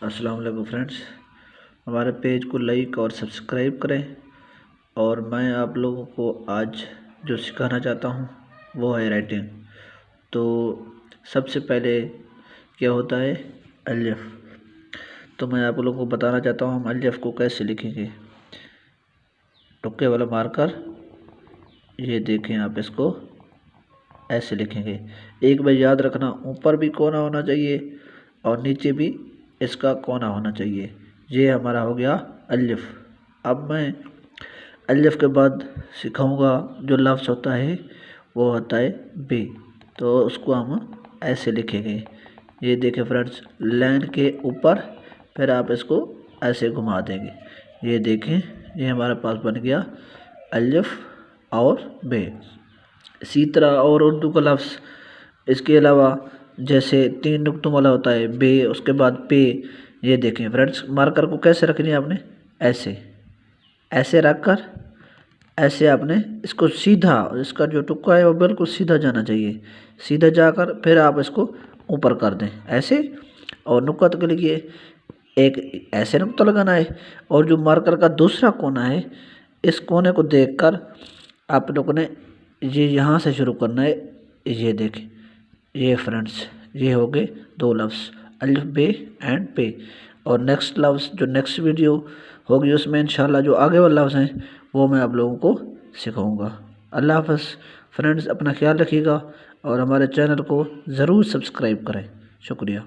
السلام علیکم فرینڈس، ہمارے پیج کو لائک اور سبسکرائب کریں۔ اور میں آپ لوگوں کو آج جو سکھانا چاہتا ہوں وہ ہے رائٹنگ۔ تو سب سے پہلے کیا ہوتا ہے الف، تو میں آپ لوگوں کو بتانا چاہتا ہوں ہم الف کو کیسے لکھیں گے۔ ٹکے والا مارکر، یہ دیکھیں آپ اس کو ایسے لکھیں گے۔ ایک بار یاد رکھنا، اوپر بھی کونا ہونا چاہیے اور نیچے بھی اس کا کونا ہونا چاہیے۔ یہ ہمارا ہو گیا الف۔ اب میں الف کے بعد سکھاؤں گا جو لفظ ہوتا ہے وہ ہوتا ہے بے، تو اس کو ہم ایسے لکھیں گے۔ یہ دیکھیں فرینڈس، لائن کے اوپر پھر آپ اس کو ایسے گھما دیں گے۔ یہ دیکھیں، یہ ہمارے پاس بن گیا الف اور بے۔ اسی طرح اور اردو کا لفظ اس کے علاوہ جیسے 3 نقطوں والا ہوتا ہے بے، اس کے بعد پے۔ یہ دیکھیں فرینڈس، مارکر کو کیسے رکھنی ہے آپ نے، ایسے رکھ کر ایسے آپ نے اس کو سیدھا، اس کا جو ٹکا ہے وہ بالکل سیدھا جانا چاہیے، سیدھا جا کر پھر آپ اس کو اوپر کر دیں ایسے۔ اور نقط کے لیے ایک ایسے نقطہ لگانا ہے، اور جو مارکر کا دوسرا کونا ہے اس کونے کو دیکھ کر آپ لوگوں نے یہ یہاں سے شروع کرنا ہے۔ یہ دیکھیں، یہ فرینڈس یہ ہو گئے 2 لفظ الف بے اینڈ پے۔ اور نیکسٹ لفظ جو نیکسٹ ویڈیو ہوگی اس میں انشاءاللہ جو آگے والے لفظ ہیں وہ میں آپ لوگوں کو سکھاؤں گا۔ اللہ حافظ فرینڈس، اپنا خیال رکھیے گا اور ہمارے چینل کو ضرور سبسکرائب کریں۔ شکریہ۔